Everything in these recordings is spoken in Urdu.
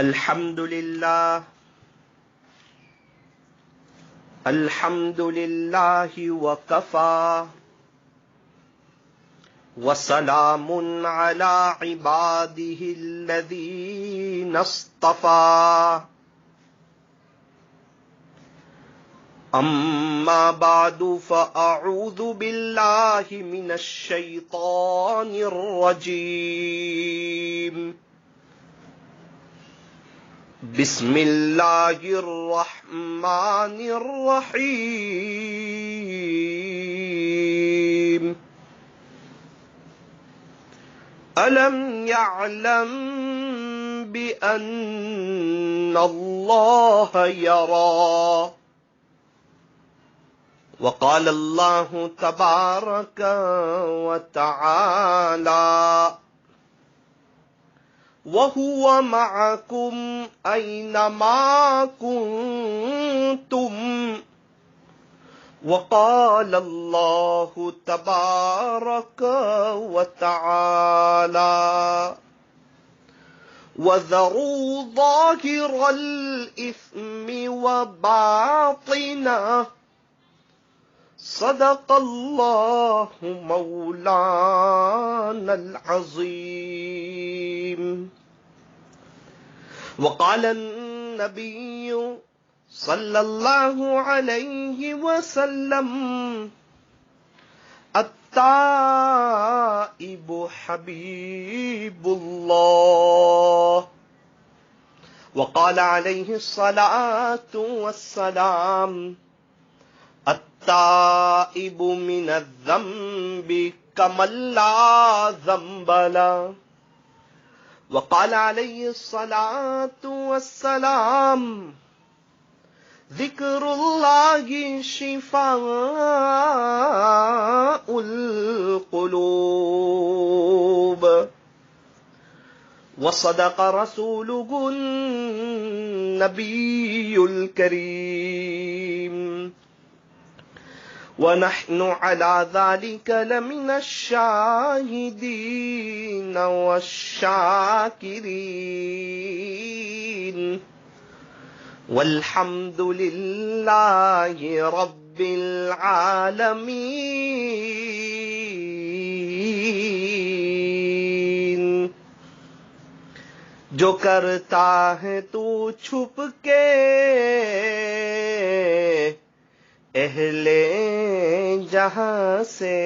الحمد لله وكفى وسلام على عباده الذين اصطفى أما بعد فأعوذ بالله من الشيطان الرجيم بسم الله الرحمن الرحيم ألم يعلم بأن الله يرى وقال الله تبارك وتعالى وهو معكم أينما كنتم وقال الله تبارك وتعالى وذروا ظاهر الإثم وباطنه صدق الله مولانا العظيم وقال النبي صلى الله عليه وسلم التائب حبيب الله وقال عليه الصلاة والسلام التائب من الذنب كمن لا ذنب له وقال عليه الصلاة والسلام ذكر الله شفاء القلوب وصدق رسوله النبي الكريم ونحن على ذلك لمن الشاهدين والشاكرين والحمد لله رب العالمين جو کرتا ہے تو چھپ کے اہل جہاں سے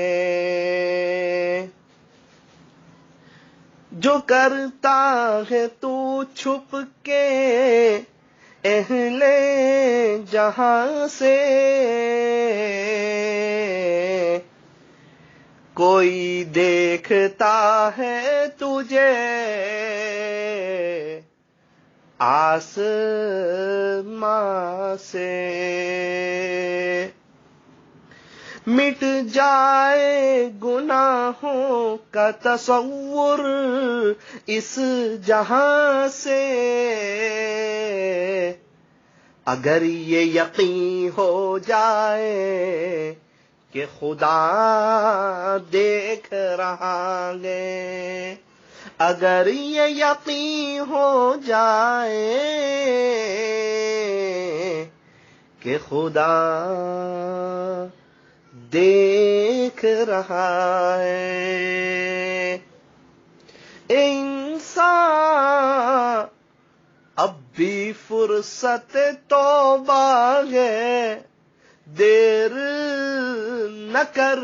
جو کرتا ہے تو چھپ کے اہل جہاں سے کوئی دیکھتا ہے تجھے آسمان سے مٹ جائے گناہوں کا تصور اس جہاں سے اگر یہ یقین ہو جائے کہ خدا دیکھ رہا ہے اگر یہ یقین ہو جائے کہ خدا دیکھ رہا ہے انسان اب بھی فرصت توبہ ہے دیر نہ کر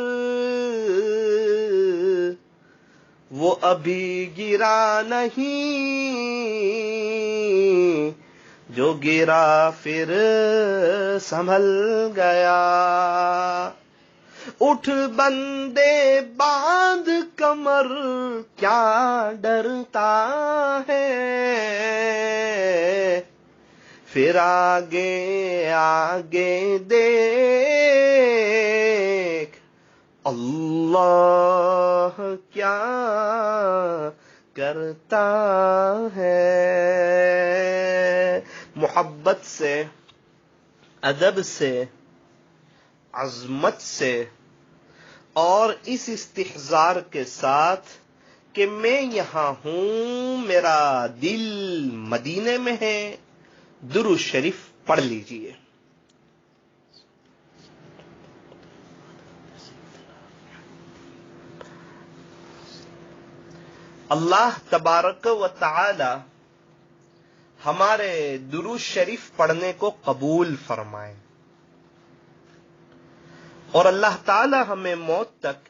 وہ ابھی گرا نہیں جو گرا پھر سنبھل گیا اٹھ بندے باندھ کمر کیا ڈرتا ہے پھر آگے آگے دیکھ اللہ کیا کرتا ہے محبت سے ادب سے عظمت سے اور اس استحضار کے ساتھ کہ میں یہاں ہوں، میرا دل مدینے میں ہے، درود شریف پڑھ لیجئے۔ اللہ تبارک و تعالی ہمارے درود شریف پڑھنے کو قبول فرمائے، اور اللہ تعالی ہمیں موت تک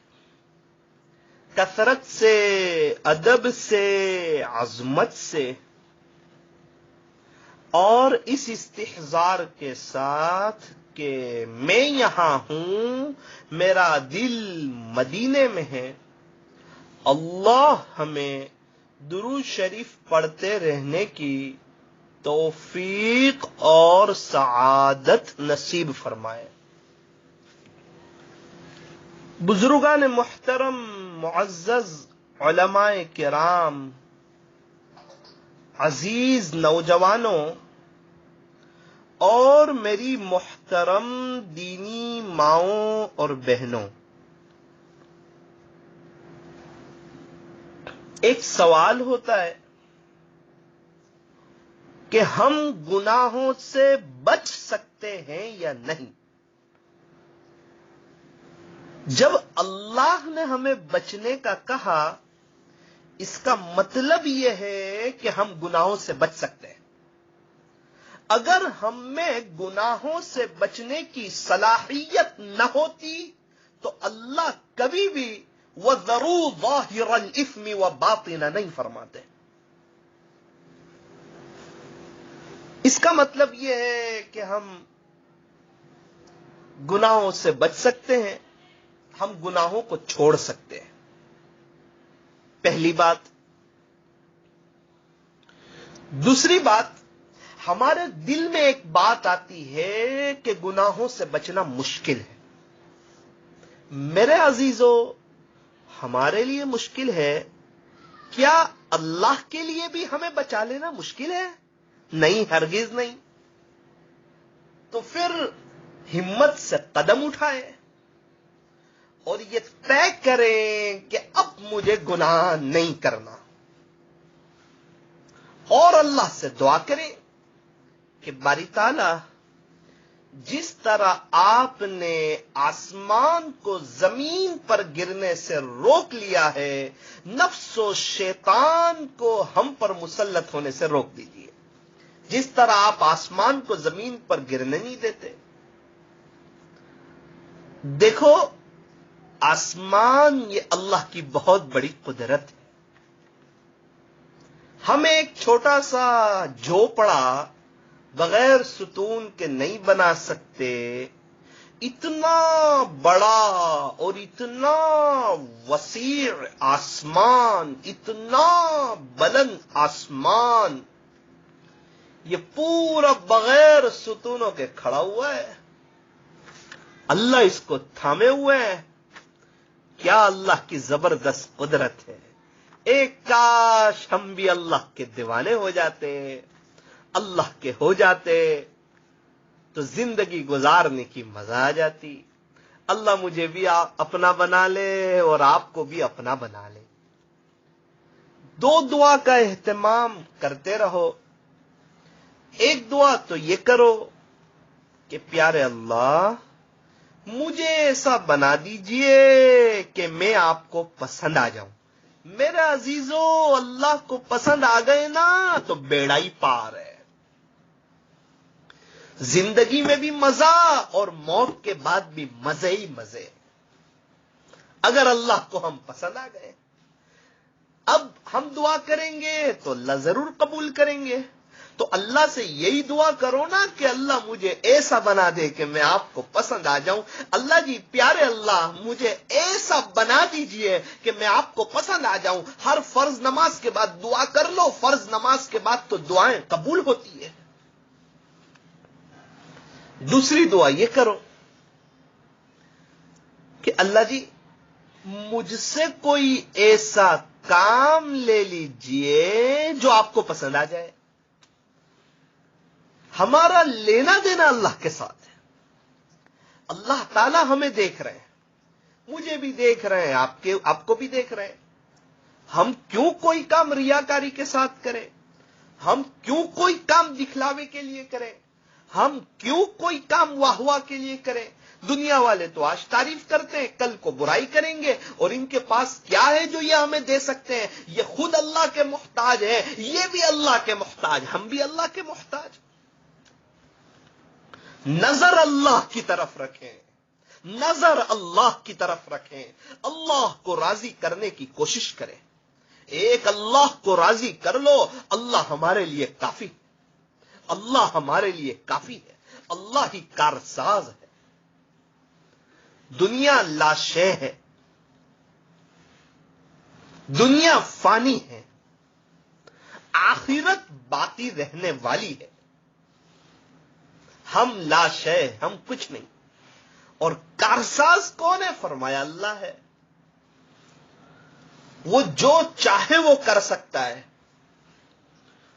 کثرت سے، ادب سے، عظمت سے اور اس استحضار کے ساتھ کہ میں یہاں ہوں، میرا دل مدینے میں ہے، اللہ ہمیں درود شریف پڑھتے رہنے کی توفیق اور سعادت نصیب فرمائے۔ بزرگان محترم، معزز علماء کرام، عزیز نوجوانوں اور میری محترم دینی ماؤں اور بہنوں، ایک سوال ہوتا ہے کہ ہم گناہوں سے بچ سکتے ہیں یا نہیں؟ جب اللہ نے ہمیں بچنے کا کہا، اس کا مطلب یہ ہے کہ ہم گناہوں سے بچ سکتے ہیں۔ اگر ہم میں گناہوں سے بچنے کی صلاحیت نہ ہوتی تو اللہ کبھی بھی وَذَرُوا ظَاهِرَ الْإِثْمِ وَبَاطِنَ نہیں فرماتے۔ اس کا مطلب یہ ہے کہ ہم گناہوں سے بچ سکتے ہیں، ہم گناہوں کو چھوڑ سکتے ہیں۔ پہلی بات۔ دوسری بات، ہمارے دل میں ایک بات آتی ہے کہ گناہوں سے بچنا مشکل ہے۔ میرے عزیزو، ہمارے لیے مشکل ہے، کیا اللہ کے لیے بھی ہمیں بچا لینا مشکل ہے؟ نہیں، ہرگز نہیں۔ تو پھر ہمت سے قدم اٹھائے اور یہ طے کریں کہ اب مجھے گناہ نہیں کرنا، اور اللہ سے دعا کریں کہ باری تعالیٰ، جس طرح آپ نے آسمان کو زمین پر گرنے سے روک لیا ہے، نفس و شیطان کو ہم پر مسلط ہونے سے روک دیجیے۔ جس طرح آپ آسمان کو زمین پر گرنے نہیں دیتے۔ دیکھو، آسمان یہ اللہ کی بہت بڑی قدرت ہے۔ ہم ایک چھوٹا سا جھوپڑا بغیر ستون کے نہیں بنا سکتے، اتنا بڑا اور اتنا وسیع آسمان، اتنا بلند آسمان، یہ پورا بغیر ستونوں کے کھڑا ہوا ہے۔ اللہ اس کو تھامے ہوئے ہیں۔ کیا اللہ کی زبردست قدرت ہے! ایک کاش ہم بھی اللہ کے دیوانے ہو جاتے، اللہ کے ہو جاتے تو زندگی گزارنے کی مزہ آ جاتی۔ اللہ مجھے بھی اپنا بنا لے اور آپ کو بھی اپنا بنا لے۔ دو دعا کا اہتمام کرتے رہو۔ ایک دعا تو یہ کرو کہ پیارے اللہ، مجھے ایسا بنا دیجئے کہ میں آپ کو پسند آ جاؤں۔ میرے عزیزو، اللہ کو پسند آ گئے نا تو بیڑا ہی پار ہے۔ زندگی میں بھی مزہ اور موت کے بعد بھی مزے ہی مزے۔ اگر اللہ کو ہم پسند آ گئے، اب ہم دعا کریں گے تو اللہ ضرور قبول کریں گے۔ تو اللہ سے یہی دعا کرو نا کہ اللہ مجھے ایسا بنا دے کہ میں آپ کو پسند آ جاؤں۔ اللہ جی، پیارے اللہ، مجھے ایسا بنا دیجئے کہ میں آپ کو پسند آ جاؤں۔ ہر فرض نماز کے بعد دعا کر لو، فرض نماز کے بعد تو دعائیں قبول ہوتی ہے۔ دوسری دعا یہ کرو کہ اللہ جی، مجھ سے کوئی ایسا کام لے لیجئے جو آپ کو پسند آ جائے۔ ہمارا لینا دینا اللہ کے ساتھ ہے۔ اللہ تعالیٰ ہمیں دیکھ رہے ہیں، مجھے بھی دیکھ رہے ہیں، آپ کو بھی دیکھ رہے ہیں۔ ہم کیوں کوئی کام ریاکاری کے ساتھ کریں؟ ہم کیوں کوئی کام دکھلاوے کے لیے کریں؟ ہم کیوں کوئی کام واہ واہ کے لیے کریں؟ دنیا والے تو آج تعریف کرتے ہیں، کل کو برائی کریں گے، اور ان کے پاس کیا ہے جو یہ ہمیں دے سکتے ہیں؟ یہ خود اللہ کے محتاج ہیں، یہ بھی اللہ کے محتاج، ہم بھی اللہ کے محتاج۔ نظر اللہ کی طرف رکھیں، نظر اللہ کی طرف رکھیں، اللہ کو راضی کرنے کی کوشش کریں۔ ایک اللہ کو راضی کر لو، اللہ ہمارے لیے کافی، اللہ ہمارے لیے کافی ہے، اللہ ہی کارساز ہے۔ دنیا لاشے ہے، دنیا فانی ہے، آخرت باقی رہنے والی ہے۔ ہم لاشے، ہم کچھ نہیں، اور کارساز کون ہے؟ فرمایا اللہ ہے۔ وہ جو چاہے وہ کر سکتا ہے،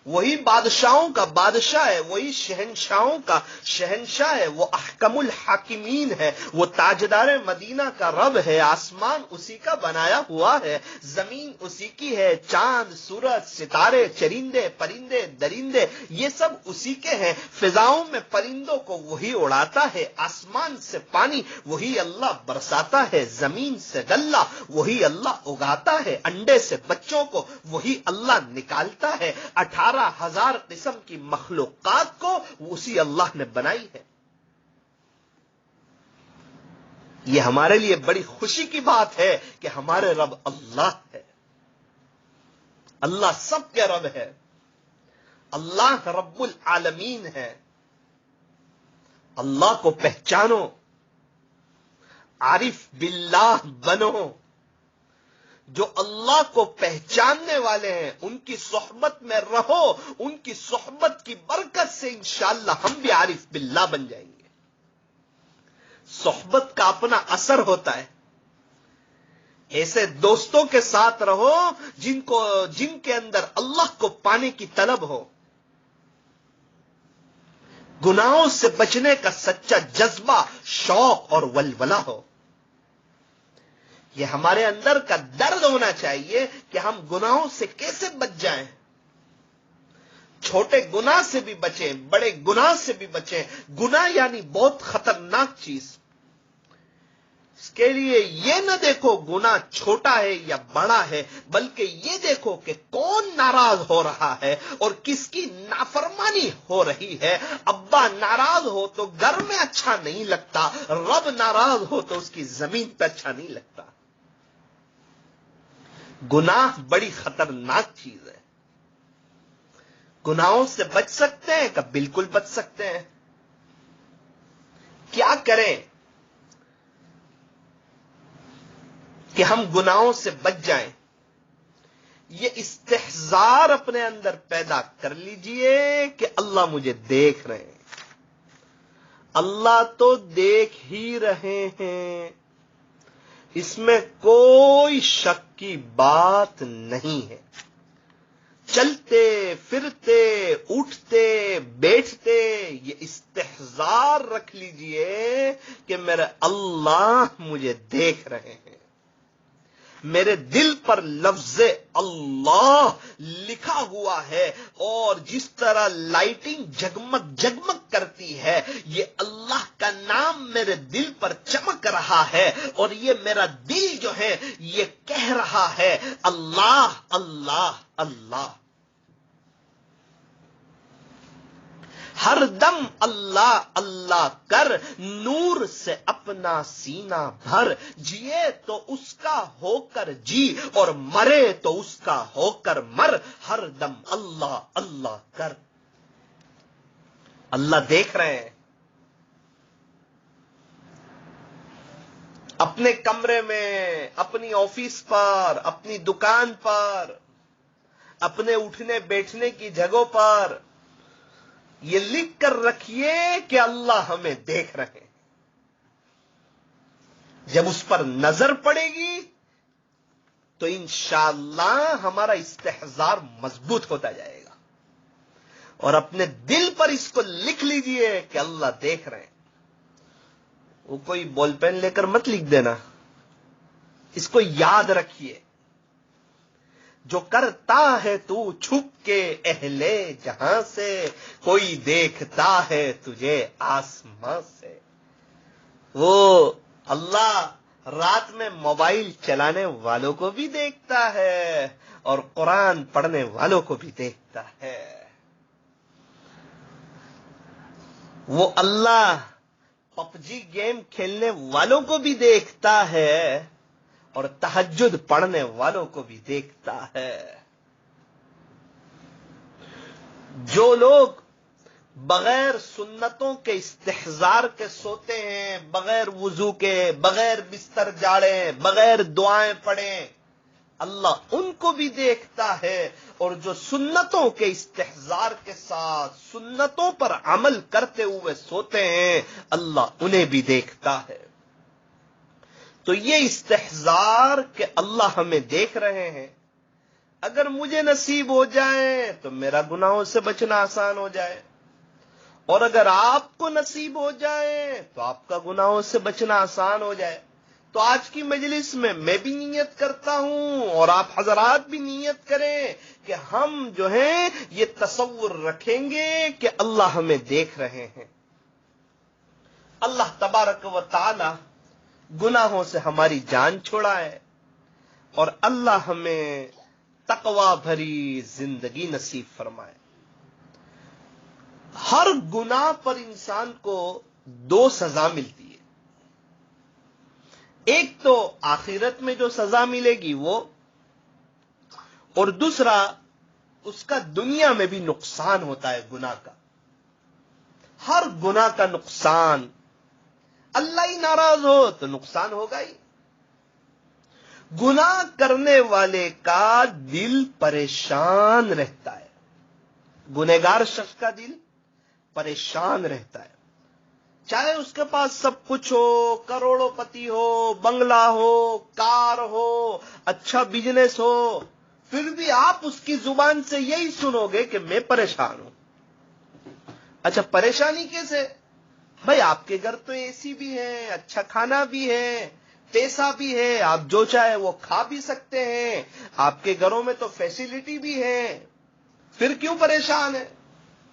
وہی بادشاہوں کا بادشاہ ہے، وہی شہنشاہوں کا شہنشاہ ہے، وہ احکم الحاکمین ہے، وہ تاجدار مدینہ کا رب ہے۔ آسمان اسی کا بنایا ہوا ہے، زمین اسی کی ہے، چاند، سورج، ستارے، چرندے، پرندے، درندے، یہ سب اسی کے ہیں۔ فضاؤں میں پرندوں کو وہی اڑاتا ہے، آسمان سے پانی وہی اللہ برساتا ہے، زمین سے غلہ وہی اللہ اگاتا ہے، انڈے سے بچوں کو وہی اللہ نکالتا ہے۔ 18,000 قسم کی مخلوقات کو اسی اللہ نے بنائی ہے۔ یہ ہمارے لیے بڑی خوشی کی بات ہے کہ ہمارے رب اللہ ہے، اللہ سب کے رب ہے، اللہ رب العالمین ہے۔ اللہ کو پہچانو، عارف باللہ بنو۔ جو اللہ کو پہچاننے والے ہیں ان کی صحبت میں رہو، ان کی صحبت کی برکت سے انشاءاللہ ہم بھی عارف باللہ بن جائیں گے۔ صحبت کا اپنا اثر ہوتا ہے۔ ایسے دوستوں کے ساتھ رہو جن کے اندر اللہ کو پانے کی طلب ہو، گناہوں سے بچنے کا سچا جذبہ، شوق اور ولولہ ہو۔ یہ ہمارے اندر کا درد ہونا چاہیے کہ ہم گناہوں سے کیسے بچ جائیں، چھوٹے گناہ سے بھی بچیں، بڑے گناہ سے بھی بچیں۔ گناہ یعنی بہت خطرناک چیز۔ اس کے لیے یہ نہ دیکھو گناہ چھوٹا ہے یا بڑا ہے، بلکہ یہ دیکھو کہ کون ناراض ہو رہا ہے اور کس کی نافرمانی ہو رہی ہے۔ ابا ناراض ہو تو گھر میں اچھا نہیں لگتا، رب ناراض ہو تو اس کی زمین پہ اچھا نہیں لگتا۔ گناہ بڑی خطرناک چیز ہے۔ گناہوں سے بچ سکتے ہیں کہ بالکل بچ سکتے ہیں۔ کیا کریں کہ ہم گناہوں سے بچ جائیں؟ یہ استحضار اپنے اندر پیدا کر لیجئے کہ اللہ مجھے دیکھ رہے ہیں، اللہ تو دیکھ ہی رہے ہیں، اس میں کوئی شک کی بات نہیں ہے۔ چلتے پھرتے اٹھتے بیٹھتے یہ استحضار رکھ لیجئے کہ میرے اللہ مجھے دیکھ رہے ہیں۔ میرے دل پر لفظ اللہ لکھا ہوا ہے، اور جس طرح لائٹنگ جگمگ جگمگ کرتی ہے، یہ اللہ کا نام میرے دل پر چمک رہا ہے، اور یہ میرا دل جو ہے یہ کہہ رہا ہے اللہ اللہ اللہ۔ ہر دم اللہ اللہ کر، نور سے اپنا سینہ بھر، جیے تو اس کا ہو کر جی، اور مرے تو اس کا ہو کر مر، ہر دم اللہ اللہ کر۔ اللہ دیکھ رہے ہیں۔ اپنے کمرے میں، اپنی آفس پر، اپنی دکان پر، اپنے اٹھنے بیٹھنے کی جگہوں پر یہ لکھ کر رکھیے کہ اللہ ہمیں دیکھ رہے ہیں۔ جب اس پر نظر پڑے گی تو انشاءاللہ ہمارا استحضار مضبوط ہوتا جائے گا، اور اپنے دل پر اس کو لکھ لیجئے کہ اللہ دیکھ رہے ہیں۔ وہ کوئی بال پین لے کر مت لکھ دینا، اس کو یاد رکھیے۔ جو کرتا ہے تو چھپ کے اہلِ جہاں سے، کوئی دیکھتا ہے تجھے آسمان سے۔ وہ اللہ رات میں موبائل چلانے والوں کو بھی دیکھتا ہے اور قرآن پڑھنے والوں کو بھی دیکھتا ہے۔ وہ اللہ پب جی گیم کھیلنے والوں کو بھی دیکھتا ہے اور تہجد پڑھنے والوں کو بھی دیکھتا ہے۔ جو لوگ بغیر سنتوں کے استحضار کے سوتے ہیں، بغیر وضو کے، بغیر بستر جاڑے، بغیر دعائیں پڑھیں، اللہ ان کو بھی دیکھتا ہے، اور جو سنتوں کے استحضار کے ساتھ سنتوں پر عمل کرتے ہوئے سوتے ہیں، اللہ انہیں بھی دیکھتا ہے۔ تو یہ استحضار کہ اللہ ہمیں دیکھ رہے ہیں، اگر مجھے نصیب ہو جائے تو میرا گناہوں سے بچنا آسان ہو جائے، اور اگر آپ کو نصیب ہو جائے تو آپ کا گناہوں سے بچنا آسان ہو جائے۔ تو آج کی مجلس میں بھی نیت کرتا ہوں اور آپ حضرات بھی نیت کریں کہ ہم جو ہیں یہ تصور رکھیں گے کہ اللہ ہمیں دیکھ رہے ہیں۔ اللہ تبارک و تعالی گناہوں سے ہماری جان چھڑائے، اور اللہ ہمیں تقوی بھری زندگی نصیب فرمائے۔ ہر گناہ پر انسان کو دو سزا ملتی ہے، ایک تو آخرت میں جو سزا ملے گی وہ، اور دوسرا اس کا دنیا میں بھی نقصان ہوتا ہے گناہ کا۔ ہر گناہ کا نقصان، اللہ ہی ناراض ہو تو نقصان ہوگا ہی۔ گناہ کرنے والے کا دل پریشان رہتا ہے، گنہگار شخص کا دل پریشان رہتا ہے، چاہے اس کے پاس سب کچھ ہو، کروڑوں پتی ہو، بنگلہ ہو، کار ہو، اچھا بزنس ہو، پھر بھی آپ اس کی زبان سے یہی سنو گے کہ میں پریشان ہوں۔ اچھا پریشانی کیسے؟ بھائی آپ کے گھر تو اے سی بھی ہے، اچھا کھانا بھی ہے، پیسہ بھی ہے، آپ جو چاہے وہ کھا بھی سکتے ہیں، آپ کے گھروں میں تو فیسلٹی بھی ہے، پھر کیوں پریشان ہے؟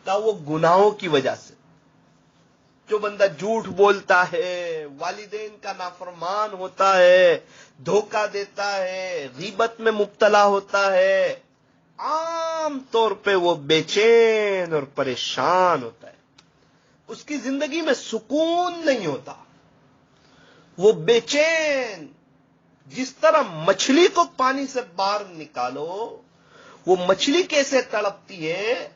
کہ وہ گناہوں کی وجہ سے۔ جو بندہ جھوٹ بولتا ہے، والدین کا نافرمان ہوتا ہے، دھوکہ دیتا ہے، غیبت میں مبتلا ہوتا ہے، عام طور پہ وہ بے چین اور پریشان ہوتا ہے، اس کی زندگی میں سکون نہیں ہوتا، وہ بے چین۔ جس طرح مچھلی کو پانی سے باہر نکالو وہ مچھلی کیسے تڑپتی ہے،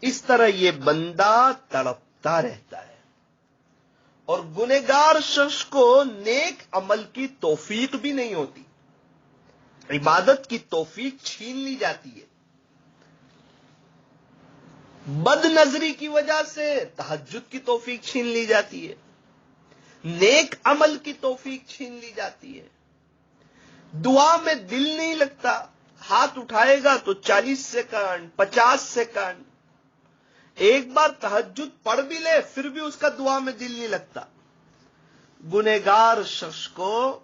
اس طرح یہ بندہ تڑپتا رہتا ہے۔ اور گنہگار شخص کو نیک عمل کی توفیق بھی نہیں ہوتی، عبادت کی توفیق چھین لی جاتی ہے، بد نظری کی وجہ سے تہجد کی توفیق چھین لی جاتی ہے، نیک عمل کی توفیق چھین لی جاتی ہے، دعا میں دل نہیں لگتا، ہاتھ اٹھائے گا تو 40 سیکنڈ 50 سیکنڈ، ایک بار تہجد پڑھ بھی لے پھر بھی اس کا دعا میں دل نہیں لگتا۔ گنہگار شخص کو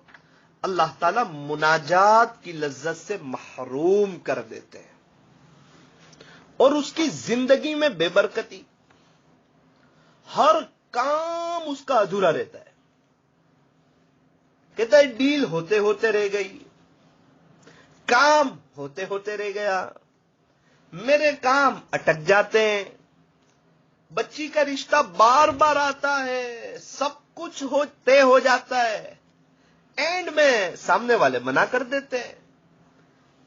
اللہ تعالی مناجات کی لذت سے محروم کر دیتے ہیں، اور اس کی زندگی میں بے برکتی، ہر کام اس کا ادھورا رہتا ہے، کہتا ہے ڈیل ہوتے ہوتے رہ گئی، کام ہوتے ہوتے رہ گیا، میرے کام اٹک جاتے ہیں، بچی کا رشتہ بار بار آتا ہے، سب کچھ طے ہو جاتا ہے، اینڈ میں سامنے والے منع کر دیتے ہیں،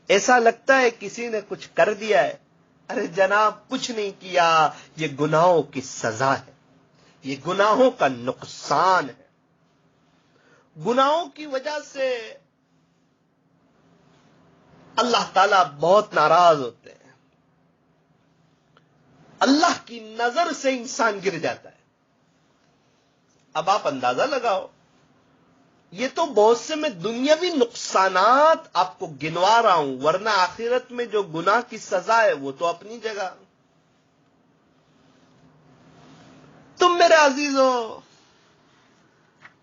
ایسا لگتا ہے کسی نے کچھ کر دیا ہے۔ ارے جناب کچھ نہیں کیا، یہ گناہوں کی سزا ہے، یہ گناہوں کا نقصان ہے۔ گناہوں کی وجہ سے اللہ تعالیٰ بہت ناراض ہوتے ہیں، اللہ کی نظر سے انسان گر جاتا ہے۔ اب آپ اندازہ لگاؤ، یہ تو بہت سے میں دنیاوی نقصانات آپ کو گنوا رہا ہوں، ورنہ آخرت میں جو گناہ کی سزا ہے وہ تو اپنی جگہ۔ تم میرے عزیزو،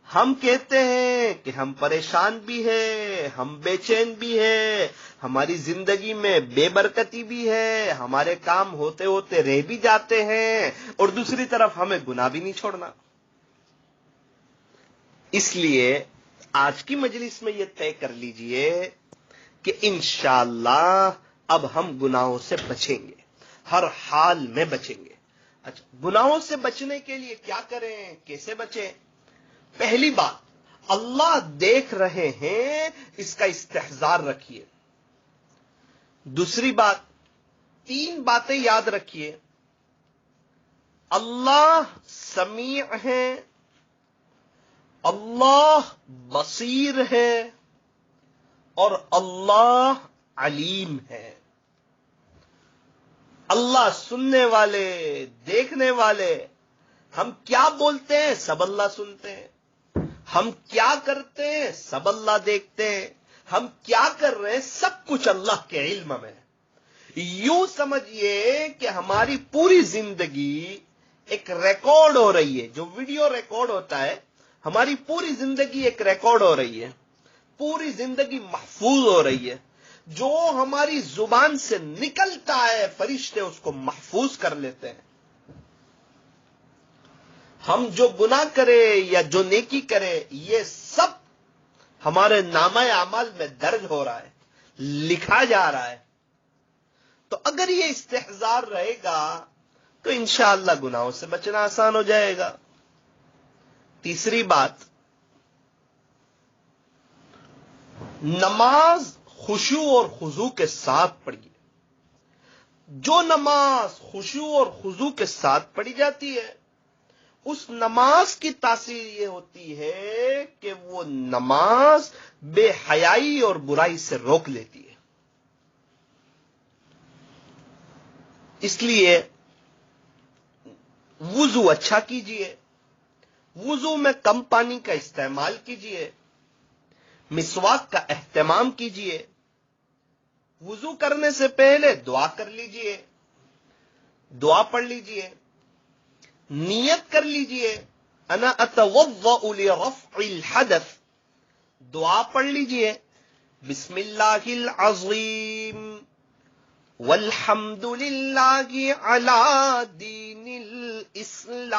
ہم کہتے ہیں کہ ہم پریشان بھی ہیں، ہم بے چین بھی ہیں، ہماری زندگی میں بے برکتی بھی ہے، ہمارے کام ہوتے ہوتے رہ بھی جاتے ہیں، اور دوسری طرف ہمیں گناہ بھی نہیں چھوڑنا۔ اس لیے آج کی مجلس میں یہ طے کر لیجئے کہ انشاءاللہ اب ہم گناہوں سے بچیں گے، ہر حال میں بچیں گے۔ اچھا، گناہوں سے بچنے کے لیے کیا کریں، کیسے بچیں؟ پہلی بات، اللہ دیکھ رہے ہیں، اس کا استحضار رکھیے۔ دوسری بات، 3 باتیں یاد رکھیے۔ اللہ سمیع ہے، اللہ بصیر ہے، اور اللہ علیم ہے۔ اللہ سننے والے، دیکھنے والے، ہم کیا بولتے ہیں سب اللہ سنتے ہیں، ہم کیا کرتے ہیں سب اللہ دیکھتے ہیں، ہم کیا کر رہے ہیں سب کچھ اللہ کے علم میں۔ یوں سمجھیے کہ ہماری پوری زندگی ایک ریکارڈ ہو رہی ہے، جو ویڈیو ریکارڈ ہوتا ہے، ہماری پوری زندگی ایک ریکارڈ ہو رہی ہے، پوری زندگی محفوظ ہو رہی ہے۔ جو ہماری زبان سے نکلتا ہے فرشتے اس کو محفوظ کر لیتے ہیں۔ ہم جو گناہ کرے یا جو نیکی کرے، یہ سب ہمارے نامہ اعمال میں درج ہو رہا ہے، لکھا جا رہا ہے۔ تو اگر یہ استحضار رہے گا تو انشاءاللہ گناہوں سے بچنا آسان ہو جائے گا۔ تیسری بات، نماز خشوع اور خضوع کے ساتھ پڑھیے۔ جو نماز خشوع اور خضوع کے ساتھ پڑھی جاتی ہے، اس نماز کی تاثیر یہ ہوتی ہے کہ وہ نماز بے حیائی اور برائی سے روک لیتی ہے۔ اس لیے وضو اچھا کیجئے، وضو میں کم پانی کا استعمال کیجئے، مسواک کا اہتمام کیجئے، وضو کرنے سے پہلے دعا کر لیجئے، دعا پڑھ لیجئے، نیت کر لیجئے، انا اتوضأ لرفع الحدث، دعا پڑھ لیجئے، بسم اللہ العظیم والحمد للہ علی دین الاسلام،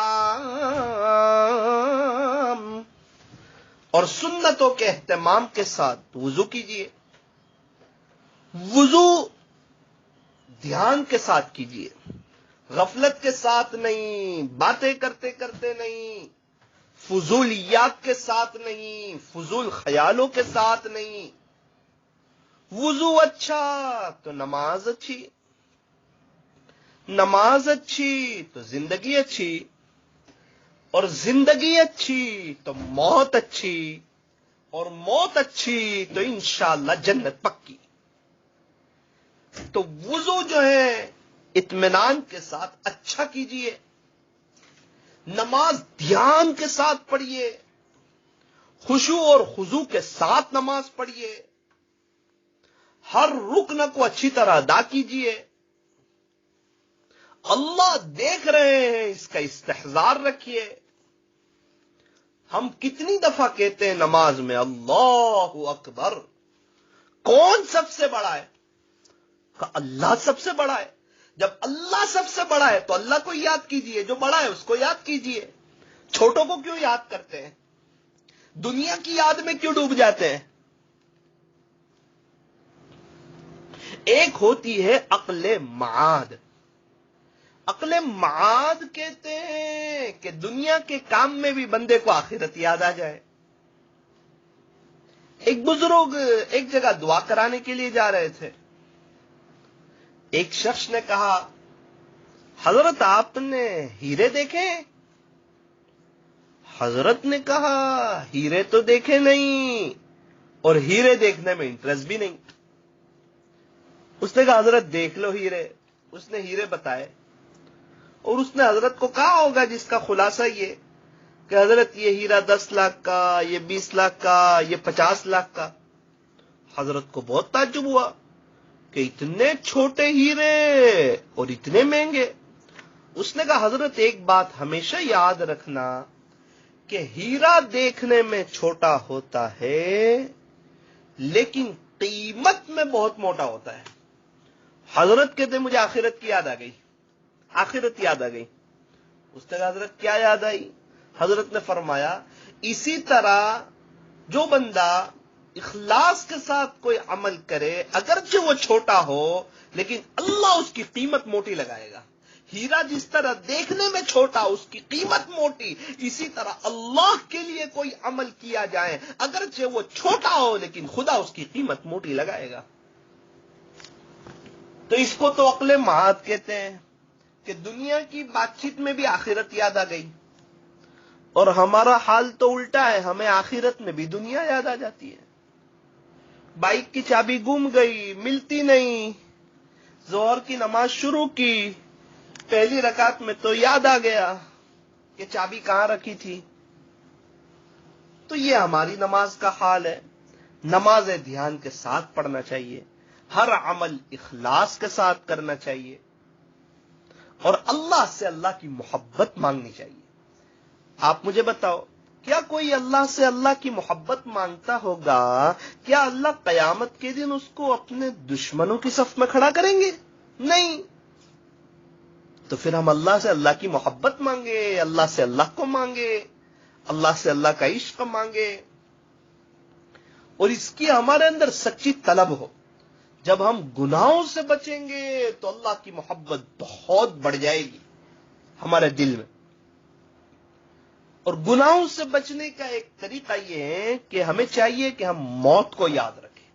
اور سنتوں کے اہتمام کے ساتھ وضو کیجئے۔ وضو دھیان کے ساتھ کیجئے، غفلت کے ساتھ نہیں، باتیں کرتے کرتے نہیں، فضولیات کے ساتھ نہیں، فضول خیالوں کے ساتھ نہیں۔ وضو اچھا تو نماز اچھی، نماز اچھی تو زندگی اچھی، اور زندگی اچھی تو موت اچھی، اور موت اچھی تو انشاءاللہ جنت پکی۔ تو وضو جو ہے اطمینان کے ساتھ اچھا کیجئے، نماز دھیان کے ساتھ پڑھیے، خشوع اور خضوع کے ساتھ نماز پڑھیے، ہر رکن کو اچھی طرح ادا کیجئے۔ اللہ دیکھ رہے ہیں، اس کا استحضار رکھیے۔ ہم کتنی دفعہ کہتے ہیں نماز میں اللہ اکبر، کون سب سے بڑا ہے؟ اللہ سب سے بڑا ہے۔ جب اللہ سب سے بڑا ہے تو اللہ کو یاد کیجئے، جو بڑا ہے اس کو یاد کیجئے۔ چھوٹوں کو کیوں یاد کرتے ہیں؟ دنیا کی یاد میں کیوں ڈوب جاتے ہیں؟ ایک ہوتی ہے عقل معاد۔ عقل معاد کہتے ہیں کہ دنیا کے کام میں بھی بندے کو آخرت یاد آ جائے۔ ایک بزرگ ایک جگہ دعا کرانے کے لیے جا رہے تھے۔ ایک شخص نے کہا، حضرت آپ نے ہیرے دیکھے؟ حضرت نے کہا، ہیرے تو دیکھے نہیں، اور ہیرے دیکھنے میں انٹرسٹ بھی نہیں۔ اس نے کہا، حضرت دیکھ لو ہیرے۔ اس نے ہیرے بتائے، اور اس نے حضرت کو کہا ہوگا جس کا خلاصہ یہ کہ حضرت یہ ہیرا 10 لاکھ کا، یہ 20 لاکھ کا، یہ 50 لاکھ کا۔ حضرت کو بہت تعجب ہوا کہ اتنے چھوٹے ہیرے اور اتنے مہنگے۔ اس نے کہا، حضرت ایک بات ہمیشہ یاد رکھنا کہ ہیرا دیکھنے میں چھوٹا ہوتا ہے لیکن قیمت میں بہت موٹا ہوتا ہے. حضرت کہتے مجھے آخرت کی یاد آ گئی. آخرت یاد آ گئی. اس تک حضرت کیا یاد آئی؟ حضرت نے فرمایا اسی طرح جو بندہ اخلاص کے ساتھ کوئی عمل کرے اگرچہ وہ چھوٹا ہو لیکن اللہ اس کی قیمت موٹی لگائے گا. ہیرا جس طرح دیکھنے میں چھوٹا اس کی قیمت موٹی، اسی طرح اللہ کے لیے کوئی عمل کیا جائے اگرچہ وہ چھوٹا ہو لیکن خدا اس کی قیمت موٹی لگائے گا. تو اس کو تو عقل معاد کہتے ہیں کہ دنیا کی بات چیت میں بھی آخرت یاد آ گئی، اور ہمارا حال تو الٹا ہے، ہمیں آخرت میں بھی دنیا یاد آ جاتی ہے. بائک کی چابی گم گئی، ملتی نہیں، ظہر کی نماز شروع کی، پہلی رکعت میں تو یاد آ گیا کہ چابی کہاں رکھی تھی. تو یہ ہماری نماز کا حال ہے. نماز دھیان کے ساتھ پڑھنا چاہیے، ہر عمل اخلاص کے ساتھ کرنا چاہیے، اور اللہ سے اللہ کی محبت مانگنی چاہیے. آپ مجھے بتاؤ، کیا کوئی اللہ سے اللہ کی محبت مانگتا ہوگا؟ کیا اللہ قیامت کے دن اس کو اپنے دشمنوں کی صف میں کھڑا کریں گے؟ نہیں. تو پھر ہم اللہ سے اللہ کی محبت مانگے، اللہ سے اللہ کو مانگے، اللہ سے اللہ کا عشق مانگے، اور اس کی ہمارے اندر سچی طلب ہو. جب ہم گناہوں سے بچیں گے تو اللہ کی محبت بہت بڑھ جائے گی ہمارے دل میں. اور گناہوں سے بچنے کا ایک طریقہ یہ ہے کہ ہمیں چاہیے کہ ہم موت کو یاد رکھیں،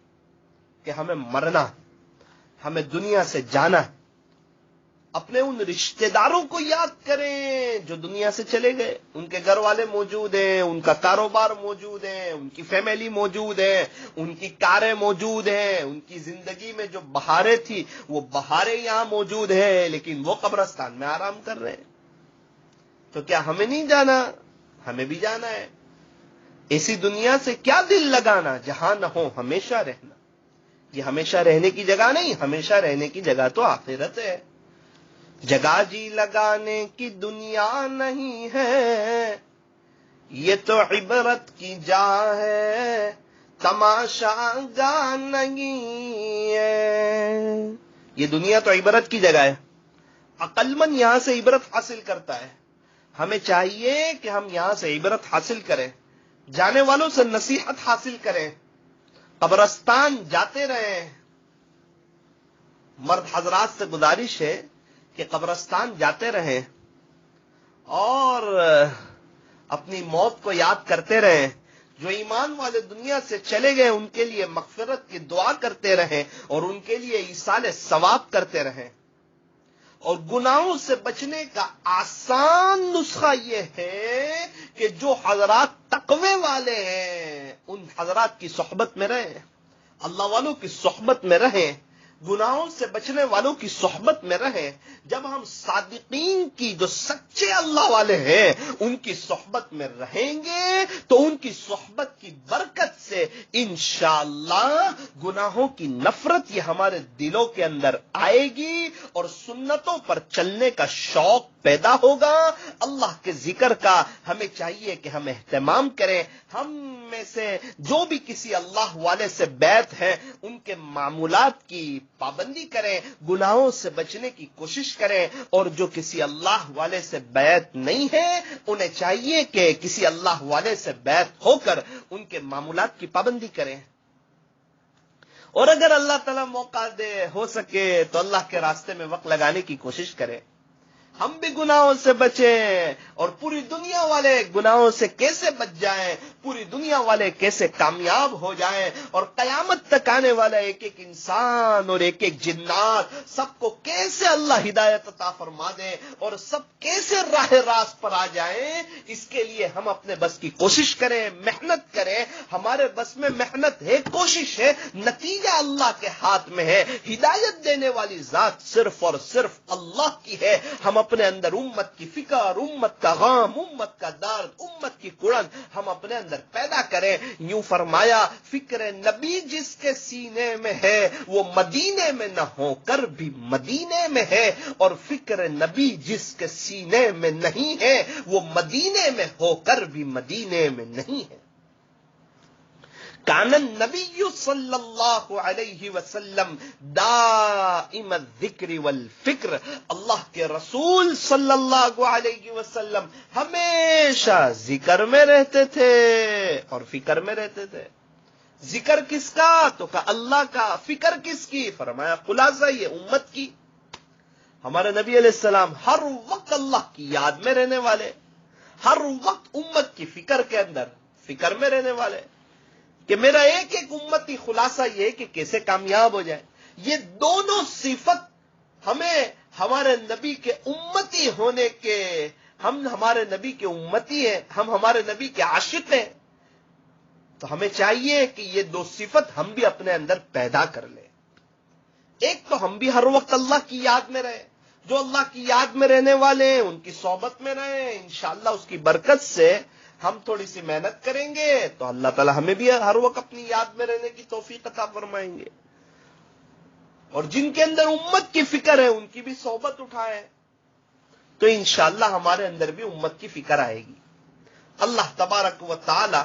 کہ ہمیں مرنا، ہمیں دنیا سے جانا. اپنے ان رشتہ داروں کو یاد کریں جو دنیا سے چلے گئے. ان کے گھر والے موجود ہیں، ان کا کاروبار موجود ہے، ان کی فیملی موجود ہے، ان کی کاریں موجود ہیں، ان کی زندگی میں جو بہاریں تھی وہ بہاریں یہاں موجود ہیں، لیکن وہ قبرستان میں آرام کر رہے ہیں. تو کیا ہمیں نہیں جانا؟ ہمیں بھی جانا ہے. ایسی دنیا سے کیا دل لگانا جہاں نہ ہو ہمیشہ رہنا. یہ ہمیشہ رہنے کی جگہ نہیں، ہمیشہ رہنے کی جگہ تو آخرت ہے. جگہ جی لگانے کی دنیا نہیں ہے، یہ تو عبرت کی جا ہے، تماشا گاہ نہیں ہے. یہ دنیا تو عبرت کی جگہ ہے. عقل مند یہاں سے عبرت حاصل کرتا ہے. ہمیں چاہیے کہ ہم یہاں سے عبرت حاصل کریں، جانے والوں سے نصیحت حاصل کریں، قبرستان جاتے رہیں. مرد حضرات سے گزارش ہے کہ قبرستان جاتے رہیں اور اپنی موت کو یاد کرتے رہیں. جو ایمان والے دنیا سے چلے گئے ان کے لیے مغفرت کی دعا کرتے رہیں اور ان کے لیے ایصال ثواب کرتے رہیں. اور گناہوں سے بچنے کا آسان نسخہ یہ ہے کہ جو حضرات تقوی والے ہیں ان حضرات کی صحبت میں رہیں، اللہ والوں کی صحبت میں رہیں، گناہوں سے بچنے والوں کی صحبت میں رہیں. جب ہم صادقین کی، جو سچے اللہ والے ہیں، ان کی صحبت میں رہیں گے تو ان کی صحبت کی برکت سے انشاءاللہ گناہوں کی نفرت یہ ہمارے دلوں کے اندر آئے گی اور سنتوں پر چلنے کا شوق پیدا ہوگا. اللہ کے ذکر کا ہمیں چاہیے کہ ہم اہتمام کریں. ہم میں سے جو بھی کسی اللہ والے سے بیعت ہیں ان کے معمولات کی پابندی کریں، گناہوں سے بچنے کی کوشش کریں. اور جو کسی اللہ والے سے بیعت نہیں ہے انہیں چاہیے کہ کسی اللہ والے سے بیعت ہو کر ان کے معمولات کی پابندی کریں. اور اگر اللہ تعالیٰ موقع دے، ہو سکے تو اللہ کے راستے میں وقت لگانے کی کوشش کریں. ہم بھی گناہوں سے بچیں اور پوری دنیا والے گناہوں سے کیسے بچ جائیں، پوری دنیا والے کیسے کامیاب ہو جائیں، اور قیامت تک آنے والا ایک ایک انسان اور ایک ایک جنات سب کو کیسے اللہ ہدایت عطا فرما دے اور سب کیسے راہ راست پر آ جائیں. اس کے لیے ہم اپنے بس کی کوشش کریں، محنت کریں. ہمارے بس میں محنت ہے، کوشش ہے، نتیجہ اللہ کے ہاتھ میں ہے. ہدایت دینے والی ذات صرف اور صرف اللہ کی ہے. ہم اپنے اندر امت کی فکر، امت کا غم، امت کا درد، امت کی کڑن ہم اپنے اندر پیدا کریں. یوں فرمایا فکر نبی جس کے سینے میں ہے وہ مدینے میں نہ ہو کر بھی مدینے میں ہے، اور فکر نبی جس کے سینے میں نہیں ہے وہ مدینے میں ہو کر بھی مدینے میں نہیں ہے. کان النبی صلی اللہ علیہ وسلم دائم الذکر والفکر، اللہ کے رسول صلی اللہ علیہ وسلم ہمیشہ ذکر میں رہتے تھے اور فکر میں رہتے تھے. ذکر کس کا؟ تو کہا اللہ کا. فکر کس کی؟ فرمایا خلاصہ یہ امت کی. ہمارے نبی علیہ السلام ہر وقت اللہ کی یاد میں رہنے والے، ہر وقت امت کی فکر کے اندر فکر میں رہنے والے کہ میرا ایک ایک امتی خلاصہ یہ کہ کیسے کامیاب ہو جائے. یہ دونوں صفت ہمیں ہمارے نبی کے امتی ہونے کے، ہم ہمارے نبی کے امتی ہیں، ہم ہمارے نبی کے عاشق ہیں، تو ہمیں چاہیے کہ یہ دو صفت ہم بھی اپنے اندر پیدا کر لیں. ایک تو ہم بھی ہر وقت اللہ کی یاد میں رہیں. جو اللہ کی یاد میں رہنے والے ہیں ان کی صحبت میں رہیں، انشاءاللہ اس کی برکت سے ہم تھوڑی سی محنت کریں گے تو اللہ تعالی ہمیں بھی ہر وقت اپنی یاد میں رہنے کی توفیق عطا فرمائیں گے. اور جن کے اندر امت کی فکر ہے ان کی بھی صحبت اٹھائیں تو انشاءاللہ ہمارے اندر بھی امت کی فکر آئے گی. اللہ تبارک و تعالی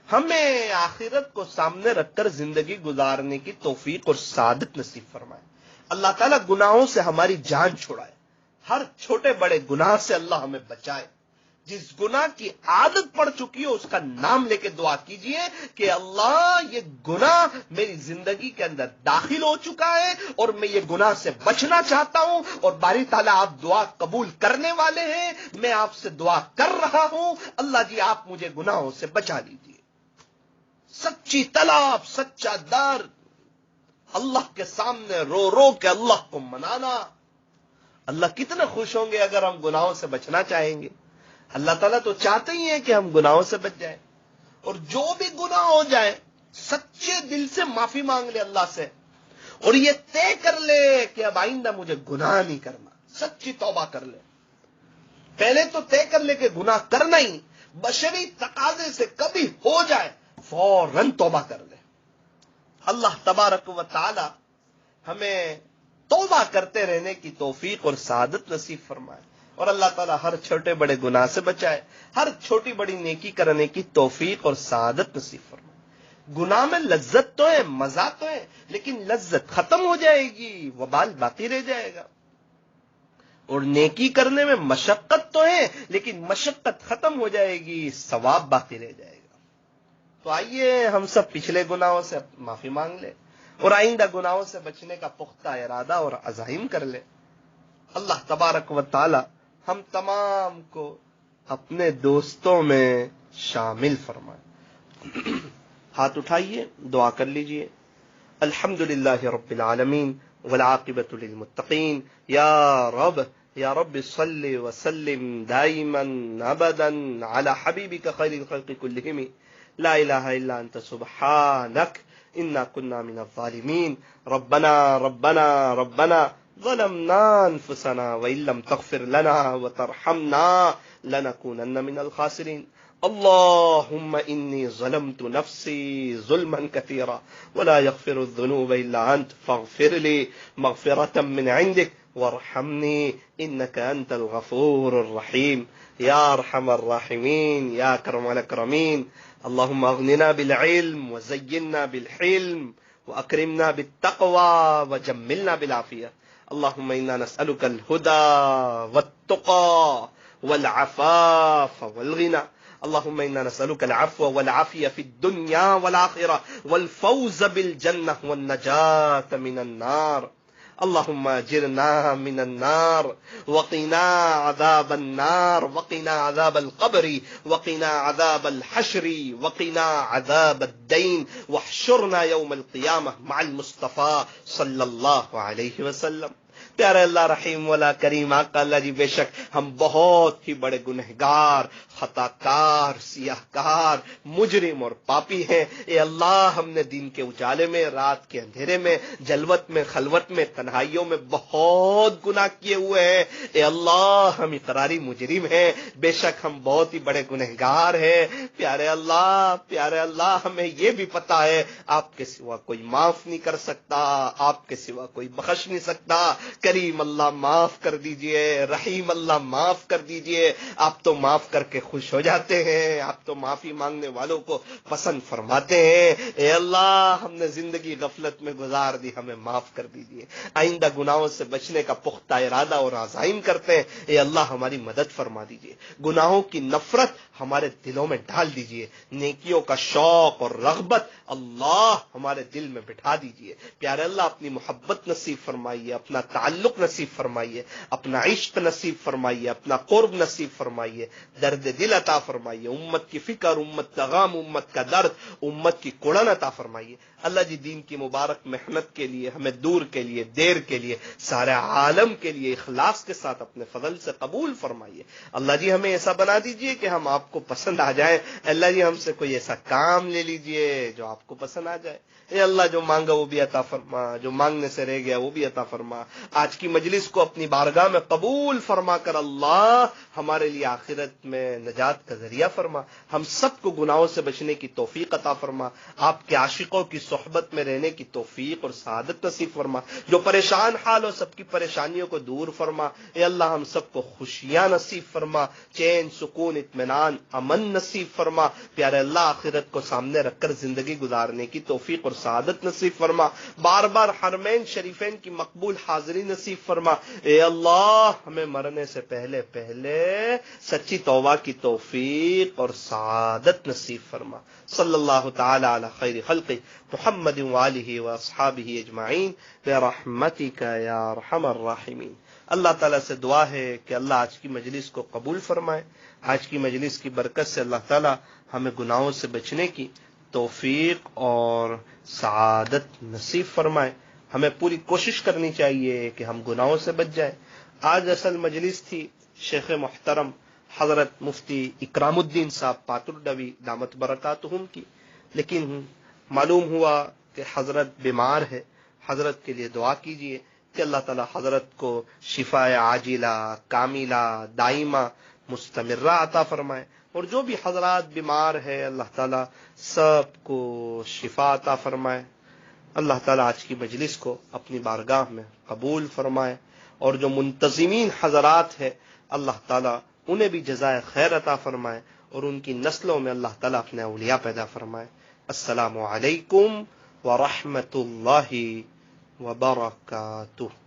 ہمیں آخرت کو سامنے رکھ کر زندگی گزارنے کی توفیق اور سعادت نصیب فرمائے. اللہ تعالیٰ گناہوں سے ہماری جان چھڑائے، ہر چھوٹے بڑے گناہ سے اللہ ہمیں بچائے. جس گناہ کی عادت پڑ چکی ہو اس کا نام لے کے دعا کیجئے کہ اللہ یہ گناہ میری زندگی کے اندر داخل ہو چکا ہے اور میں یہ گناہ سے بچنا چاہتا ہوں، اور باری تعالیٰ آپ دعا قبول کرنے والے ہیں، میں آپ سے دعا کر رہا ہوں اللہ جی آپ مجھے گناہوں سے بچا لیجئے. سچی طلب، سچا درد، اللہ کے سامنے رو رو کے اللہ کو منانا. اللہ کتنے خوش ہوں گے اگر ہم گناہوں سے بچنا چاہیں گے. اللہ تعالیٰ تو چاہتے ہی ہیں کہ ہم گناہوں سے بچ جائیں، اور جو بھی گناہ ہو جائے سچے دل سے معافی مانگ لے اللہ سے، اور یہ طے کر لے کہ اب آئندہ مجھے گناہ نہیں کرنا. سچی توبہ کر لے. پہلے تو طے کر لے کہ گناہ کرنا ہی، بشری تقاضے سے کبھی ہو جائے فوراً توبہ کر لے. اللہ تبارک و تعالی ہمیں توبہ کرتے رہنے کی توفیق اور سعادت نصیب فرمائے، اور اللہ تعالیٰ ہر چھوٹے بڑے گناہ سے بچائے، ہر چھوٹی بڑی نیکی کرنے کی توفیق اور سعادت نصیب فرمائے. گناہ میں لذت تو ہے، مزہ تو ہے، لیکن لذت ختم ہو جائے گی، وبال باقی رہ جائے گا. اور نیکی کرنے میں مشقت تو ہے لیکن مشقت ختم ہو جائے گی، ثواب باقی رہ جائے گا. تو آئیے ہم سب پچھلے گناہوں سے معافی مانگ لیں اور آئندہ گناہوں سے بچنے کا پختہ ارادہ اور عزائم کر لیں. اللہ تبارک و تعالی ہم تمام کو اپنے دوستوں میں شامل فرمائے. ہاتھ اٹھائیے، دعا کر لیجئے. الحمدللہ رب العالمین والعاقبۃ للمتقین. یا رب صل وسلم دائما ابدا علی حبیبک خیر الخلق کلہم. لا الہ الا انت سبحانک انا کنا من الظالمین. ربنا ظلمنا انفسنا وان لم تغفر لنا وترحمنا لنكونن من الخاسرین. اللهم إني ظلمت نفسي ظلما كثيرا ولا يغفر الذنوب إلا أنت فاغفر لي مغفرة من عندك وارحمني إنك أنت الغفور الرحيم. يا أرحم الراحمين يا أكرم الأكرمين. اللهم أغننا بالعلم وزينا بالحلم وأكرمنا بالتقوى وجملنا بالعافية. اللهم إنا نسألك الهدى والتقى والعفاف والغنى. اللهم إنا نسألك العفو والعافية في الدنيا والآخرة والفوز بالجنة والنجاة من النار. اللهم اجرنا من النار وقنا عذاب النار وقنا عذاب القبر وقنا عذاب الحشر وقنا عذاب الدين واحشرنا يوم القيامة مع المصطفى صلى الله عليه وسلم. پیارے اللہ رحیم والا کریم آقا اللہ جی، بے شک ہم بہت ہی بڑے گنہگار خطا کار، سیاہ کار، مجرم اور پاپی ہیں۔ اے اللہ ہم نے دن کے اجالے میں، رات کے اندھیرے میں، جلوت میں، خلوت میں، تنہائیوں میں بہت گناہ کیے ہوئے ہیں۔ اے اللہ ہم اقراری مجرم ہیں، بے شک ہم بہت ہی بڑے گنہگار ہیں۔ پیارے اللہ ہمیں یہ بھی پتا ہے آپ کے سوا کوئی معاف نہیں کر سکتا، آپ کے سوا کوئی بخش نہیں سکتا۔ کریم اللہ معاف کر دیجئے، رحیم اللہ معاف کر دیجئے۔ آپ تو معاف کر کے خوش ہو جاتے ہیں، آپ تو معافی مانگنے والوں کو پسند فرماتے ہیں۔ اے اللہ ہم نے زندگی غفلت میں گزار دی، ہمیں معاف کر دیجئے۔ آئندہ گناہوں سے بچنے کا پختہ ارادہ اور عزائم کرتے ہیں، اے اللہ ہماری مدد فرما دیجئے۔ گناہوں کی نفرت ہمارے دلوں میں ڈال دیجئے، نیکیوں کا شوق اور رغبت اللہ ہمارے دل میں بٹھا دیجئے۔ پیارے اللہ اپنی محبت نصیب فرمائیے، اپنا تعلق نصیب فرمائیے، اپنا عشق نصیب فرمائیے، اپنا قرب نصیب فرمائیے، درد دل عطا فرمائیے، امت کی فکر، امت کا غم، امت کا درد، امت کی کڑن عطا فرمائیے۔ اللہ جی دین کی مبارک محنت کے لیے، ہمیں دور کے لیے، دیر کے لیے، سارے عالم کے لیے اخلاص کے ساتھ اپنے فضل سے قبول فرمائیے۔ اللہ جی ہمیں ایسا بنا دیجئے کہ ہم آپ کو پسند آ جائیں۔ اللہ جی ہم سے کوئی ایسا کام لے لیجئے جو آپ کو پسند آ جائے۔ اے اللہ جو مانگا وہ بھی عطا فرما، جو مانگنے سے رہ گیا وہ بھی عطا فرما۔ آج کی مجلس کو اپنی بارگاہ میں قبول فرما کر اللہ ہمارے لیے آخرت میں نجات کا ذریعہ فرما۔ ہم سب کو گناہوں سے بچنے کی توفیق عطا فرما، آپ کے عاشقوں کی صحبت میں رہنے کی توفیق اور سعادت نصیب فرما۔ جو پریشان حال ہو سب کی پریشانیوں کو دور فرما۔ اے اللہ ہم سب کو خوشیاں نصیب فرما، چین، سکون، اطمینان، امن نصیب فرما۔ پیارے اللہ آخرت کو سامنے رکھ کر زندگی گزارنے کی توفیق اور سعادت نصیب فرما۔ بار بار حرمین شریفین کی مقبول حاضری نصیب فرما۔ اے اللہ ہمیں مرنے سے پہلے سچی توبہ کی توفیق اور سعادت نصیب فرما۔ صلی اللہ تعالی علی خیر خلق محمد وآلہ واصحابہ اجمعین برحمتک یا ارحم الراحمین۔ اللہ تعالیٰ سے دعا ہے کہ اللہ آج کی مجلس کو قبول فرمائے۔ آج کی مجلس کی برکت سے اللہ تعالیٰ ہمیں گناہوں سے بچنے کی توفیق اور سعادت نصیب فرمائے۔ ہمیں پوری کوشش کرنی چاہیے کہ ہم گناہوں سے بچ جائیں۔ آج اصل مجلس تھی شیخ محترم حضرت مفتی اکرام الدین صاحب پاتردوی دامت برکاتہم کی، لیکن معلوم ہوا کہ حضرت بیمار ہے۔ حضرت کے لیے دعا کیجیے کہ اللہ تعالی حضرت کو شفاء عاجلہ، کاملہ، دائمہ، مستمرہ عطا فرمائے، اور جو بھی حضرات بیمار ہے اللہ تعالی سب کو شفا عطا فرمائے۔ اللہ تعالیٰ آج کی مجلس کو اپنی بارگاہ میں قبول فرمائے، اور جو منتظمین حضرات ہیں اللہ تعالیٰ انہیں بھی جزائے خیر عطا فرمائے، اور ان کی نسلوں میں اللہ تعالیٰ اپنے اولیاء پیدا فرمائے۔ السلام علیکم ورحمۃ اللہ وبرکاتہ۔